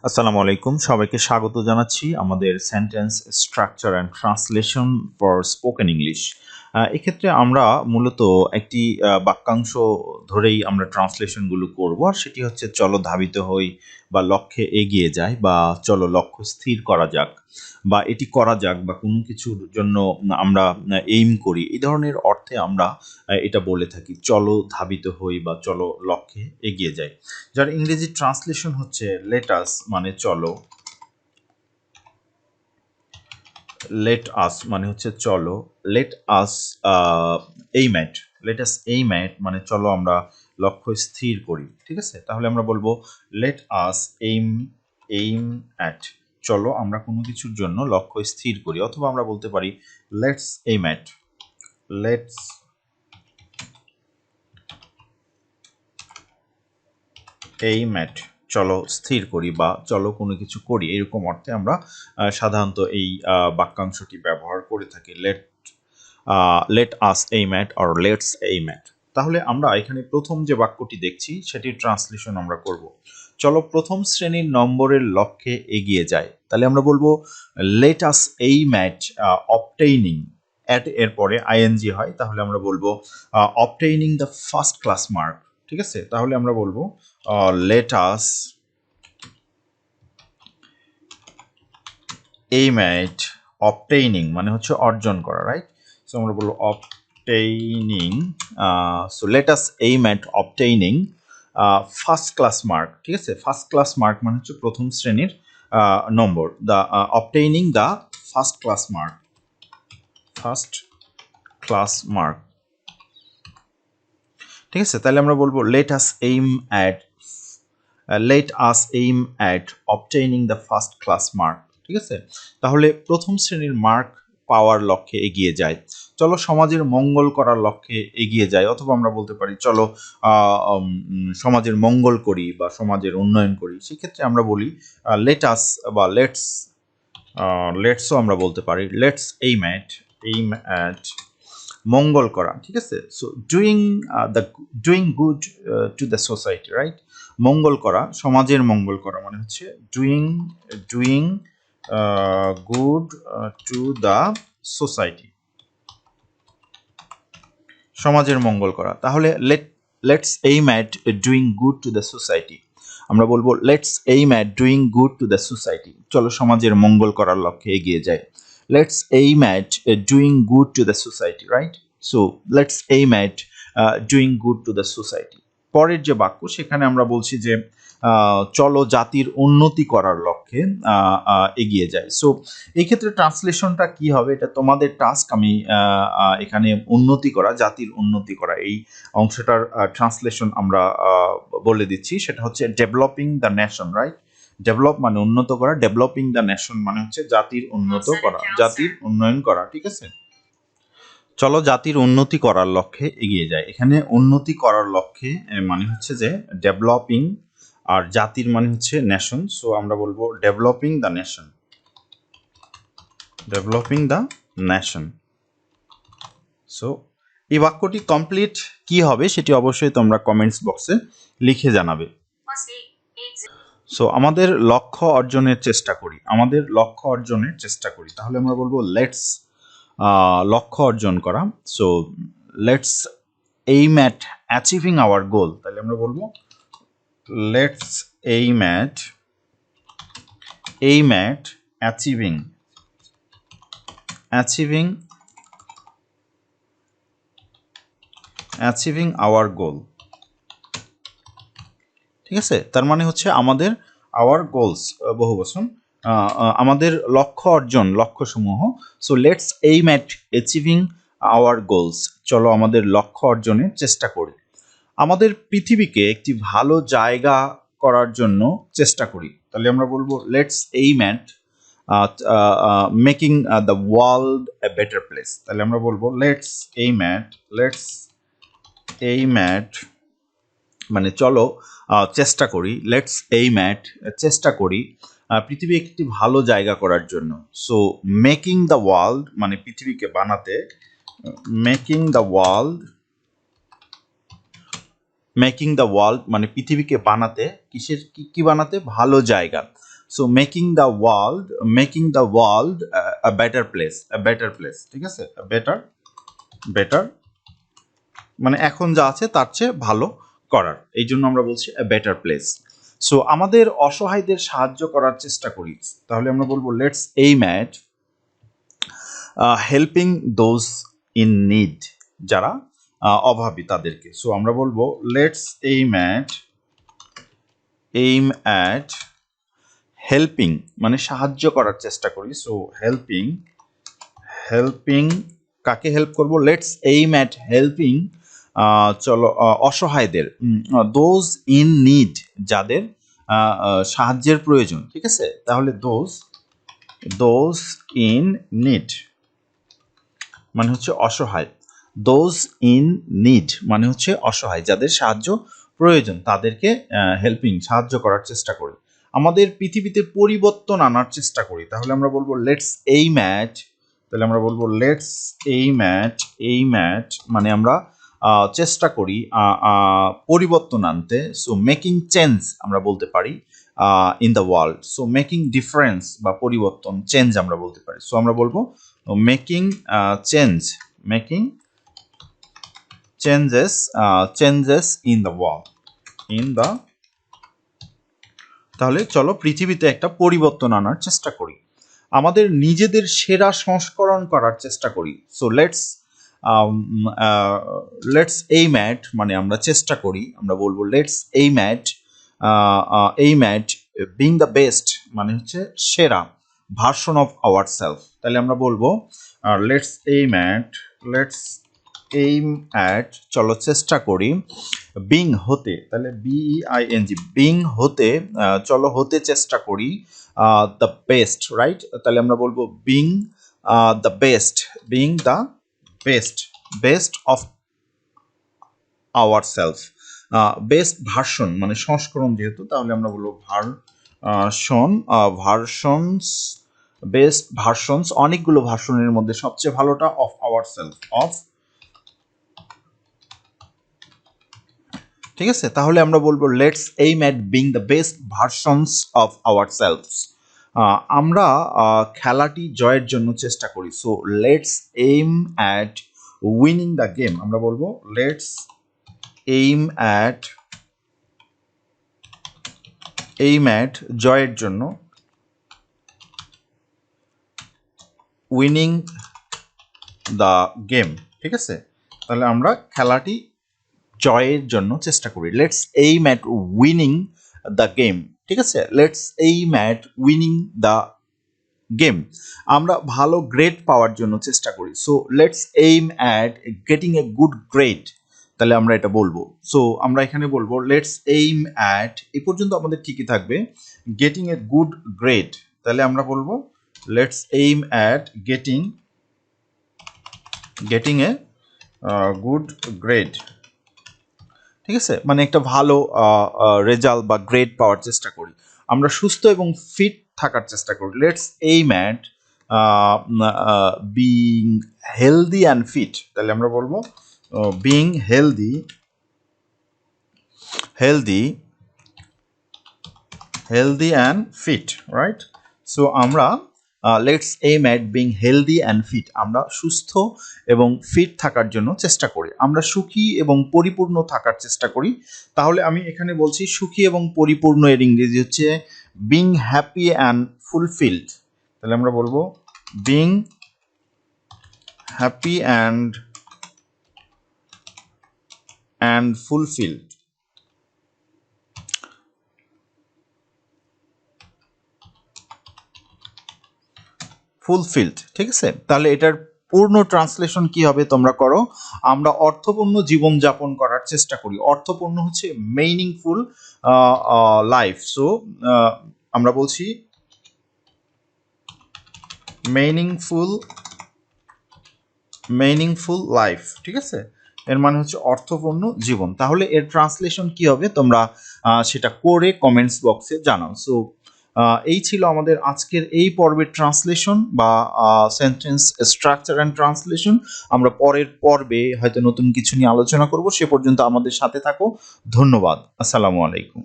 আসসালামু আলাইকুম, সবাইকে স্বাগত জানাচ্ছি আমাদের sentence structure and translation for spoken English. এক্ষেত্রে আমরা মূলত একটি বাক্যাংশ ধরেই আমরা ট্রান্সলেশনগুলো করব, আর সেটি হচ্ছে চলো ধাবিত হই, বা লক্ষ্যে এগিয়ে যাই, বা চলো লক্ষ্য স্থির করা যাক, বা এটি করা যাক, বা কোনো কিছুর জন্য আমরা এইম করি। এই ধরনের অর্থে আমরা এটা বলে থাকি চলো ধাবিত হই বা চলো লক্ষ্যে এগিয়ে যাই। যার ইংরেজি ট্রান্সলেশন হচ্ছে লেট আস মানে চলো, লেট আস মানে হচ্ছে চলো, late us aim at, late us aim at মানে চলো আমরা লক্ষ্য স্থির করি। ঠিক আছে, তাহলে আমরা বলবো let us aim aim at, চলো আমরা কোনো কিছুর জন্য লক্ষ্য স্থির করি। অথবা আমরা বলতে পারি let's aim at, let's aim at, চলো স্থির করি বা চলো কোনো কিছু করি, এরকম অর্থে আমরা সাধারণত এই বাক্যাংশটি ব্যবহার করে থাকি, late us aim at or let's aim at. তাহলে আমরা এখানে প্রথম যে বাক্যটি দেখছি সেটির ট্রান্সলেশন আমরা করব, চলো প্রথম শ্রেণীর নম্বরের লক্ষ্যে এগিয়ে যায়। তাহলে আমরা বলবো let us aim at obtaining, at এর পরে আইএনজি হয়, তাহলে আমরা বলবো obtaining the first class mark. ঠিক আছে, তাহলে আমরা বলবো let us aim at obtaining মানে হচ্ছে অর্জন করা, রাইট? সো আমরা বলবো obtaining, so let us aim at obtaining first class mark. ঠিক আছে, ফার্স্ট ক্লাস মার্ক মানে হচ্ছে প্রথম শ্রেণীর নম্বর, the obtaining the first class mark, first class mark. ঠিক আছে, তাহলে আমরা বলবো let us aim at, late us aim at obtaining the first class mark. ঠিক আছে, তাহলে প্রথম শ্রেণীর মার্ক পাওয়ার লক্ষ্যে এগিয়ে যায়, চলো সমাজের মঙ্গল করার লক্ষ্যে এগিয়ে যায়। অথবা আমরা বলতে পারি চলো সমাজের মঙ্গল করি বা সমাজের উন্নয়ন করি। সেক্ষেত্রে আমরা বলি লেট আস বা লেটসও আমরা বলতে পারি লেটস এইম অ্যাট মঙ্গল করা। ঠিক আছে, so doing good to the society, right? মঙ্গল করা, সমাজের মঙ্গল করা মানে হচ্ছে doing good to the society, সমাজের মঙ্গল করা। তাহলে let's aim at doing good to the society, আমরা বলবো let's aim at doing good to the society, চলো সমাজের মঙ্গল করার লক্ষ্যে এগিয়ে যায়। Let's aim at doing good to the society, right? So let's aim at doing good to the society. পরের যে বাক্য সেখানে আমরা বলছি যে চলো জাতির উন্নতি করার লক্ষ্যে এগিয়ে যায়। সো এই ক্ষেত্রে ট্রান্সলেশনটা কি হবে, এটা তোমাদের টাস্ক। আমি এখানে উন্নতি করা, জাতির উন্নতি করা, এই অংশটার ট্রান্সলেশন আমরা বলে দিচ্ছি। সেটা হচ্ছে developing the nation, right? Develop মানে উন্নত করা, ডেভেলপিং দ্য নেশন মানে হচ্ছে জাতির উন্নত করা, জাতির উন্নয়ন করা। ঠিক আছে, চলো জাতির উন্নতি করার লক্ষ্যে এগিয়ে যায়। এখানে উন্নতি করার লক্ষ্যে মানে হচ্ছে যে ডেভেলপিং, আর জাতির মানে হচ্ছে নেশন। সো আমরা বলবো developing the nation, developing the nation. So এই বাক্যটি কমপ্লিট কি হবে সেটি অবশ্যই তোমরা কমেন্টস বক্সে লিখে জানাবে। সো আমাদের লক্ষ্য অর্জনের চেষ্টা করি, আমাদের লক্ষ্য অর্জনের চেষ্টা করি। তাহলে আমরা বলবো লেটস লক্ষ্য অর্জন করা। So let's aim at achieving hour গোল। তাহলে আমরা বলবো let's aim at achieving hour গোল। ঠিক আছে, তার মানে হচ্ছে আমাদের আওয়ার গোলস, বহুবচন, আমাদের লক্ষ্য অর্জন, লক্ষ্যসমূহ। So let's aim at achieving our goals, চলো আমাদের লক্ষ্য অর্জনের চেষ্টা করি। আমাদের পৃথিবীকে একটি ভালো জায়গা করার জন্য চেষ্টা করি। তাহলে আমরা বলবো let's aim at making the world a better place. তাহলে আমরা বলবো লেটস এইম অ্যাট মানে চলো চেষ্টা করি, লেটস এইম অ্যাট চেষ্টা করি পৃথিবী একটি ভালো জায়গা করার জন্য। সো মেকিং দ্য ওয়ার্ল্ড মানে পৃথিবীকে বানাতে, মেকিং দ্য ওয়ার্ল্ড মানে পৃথিবীকে বানাতে, কিসের কি বানাতে? ভালো জায়গা। So making the world a better place, ঠিক আছে, বেটার মানে এখন যা আছে তার চেয়ে ভালো করার, এই জন্য আমরা বলছি a better place. সো আমাদের অসহায়দের সাহায্য করার চেষ্টা করি, তাহলে আমরা বলবো let's aim at helping those in need, যারা অভাবী তাদেরকে। সো আমরা বলবো লেটস এইম অ্যাট হেল্পিং মানে সাহায্য করার চেষ্টা করি। সো হেল্পিং কাকে হেল্প করব? লেটস এইম অ্যাট হেল্পিং চলো অসহায়দের, দোজ ইন নিড, যাদের সাহায্যের প্রয়োজন, ঠিক আছে। তাহলে দোজ ইন নিড মানে হচ্ছে অসহায়, দোজ ইন নিড মানে হচ্ছে অসহায়, যাদের সাহায্য প্রয়োজন তাদেরকে হেল্পিং সাহায্য করার চেষ্টা করি। আমাদের পৃথিবীতে পরিবর্তন আনার চেষ্টা করি, তাহলে আমরা বলবো লেটস এইম অ্যাট, তাহলে আমরা বলবো লেটস এইম অ্যাট মানে আমরা চেষ্টা করি পরিবর্তন আনতে। সো মেকিং চেঞ্জ আমরা বলতে পারি in the world. So making difference বা পরিবর্তন, চেঞ্জ আমরা বলতে পারি। সো আমরা বলবো making changes in the world, তাহলে চলো পৃথিবীতে একটা পরিবর্তন আনার চেষ্টা করি। আমাদের নিজেদের সেরা সংস্করণ করার চেষ্টা করি। সো লেটস এইম অ্যাট মানে আমরা চেষ্টা করি, আমরা বলবো let's aim at being the best মানে হচ্ছে সেরা ভার্সন অফ আওয়ার সেলফ। তাহলে আমরা বলবো লেটস এইম অ্যাট চলো চেষ্টা করি বিং হতে, তাহলে BEING বিং হতে, চলো হতে চেষ্টা করি দ্য বেস্ট, রাইট। তাহলে আমরা বলবো being the best of our self. Best version মানে সংস্করণ যেহেতু, তাহলে আমরা বলবো ভার্সনস, বেস্ট ভার্সনস, অনেকগুলো ভার্সনের মধ্যে সবচেয়ে ভালোটা অফ আওয়ার সেলফ, ঠিক আছে। তাহলে আমরা বলবো let's aim at being the best versions of our selves. আমরা খেলাটি জয়ের জন্য চেষ্টা করি। So let's aim at winning the game, আমরা বলবো লেটস এইম অ্যাট জয়ের জন্য, উইনিং দ্য গেম, ঠিক আছে। তাহলে আমরা খেলাটি জয়ের জন্য চেষ্টা করি, let's aim at winning the game, ঠিক আছে। Let's aim at winning the game. আমরা ভালো গ্রেড পাওয়ার জন্য চেষ্টা করি। So let's aim at getting a good grade, তাহলে আমরা এটা বলবো। সো আমরা এখানে বলবো লেটস এইম অ্যাট, এ পর্যন্ত আমাদের ঠিকই থাকবে, গেটিং এ গুড গ্রেড, তাহলে আমরা বলবো let's aim at getting a good grade, ঠিক আছে, মানে একটা ভালো রেজাল্ট বা গ্রেড পাওয়ার চেষ্টা করি। আমরা সুস্থ এবং ফিট থাকার চেষ্টা করি, let's aim at being healthy and fit, তাহলে আমরা বলবো being healthy and fit, right. So আমরা let's aim at being healthy and fit, আমরা সুস্থ এবং ফিট থাকার জন্য চেষ্টা করি। আমরা সুখী এবং পরিপূর্ণ থাকার চেষ্টা করি। তাহলে আমি এখানে বলছি সুখী এবং পরিপূর্ণ এর ইংরেজি হচ্ছে বিং হ্যাপি অ্যান্ড ফুলফিলড, তাহলে আমরা বলবো বিং হ্যাপি অ্যান্ড ফুলফিলড, ঠিক আছে। তাহলে এটার পূর্ণ ট্রান্সলেশন কি হবে তোমরা করো, আমরা অর্থপূর্ণ জীবন যাপন করার চেষ্টা করি। অর্থপূর্ণ হচ্ছে মিনিংফুল লাইফ। সো আমরা বলছি মিনিংফুল লাইফ, ঠিক আছে, এর মানে হচ্ছে অর্থপূর্ণ জীবন। তাহলে এর ট্রান্সলেশন কি হবে তোমরা সেটা করে কমেন্টস বক্সে জানাও। সো এই ছিল আমাদের আজকের এই পর্বের ট্রান্সলেশন বা সেন্টেন্স স্ট্রাকচার অ্যান্ড ট্রান্সলেশন। আমরা পরের পর্বে হয়তো নতুন কিছু নিয়ে আলোচনা করব। সে পর্যন্ত আমাদের সাথে থাকো। ধন্যবাদ। আসসালামু আলাইকুম।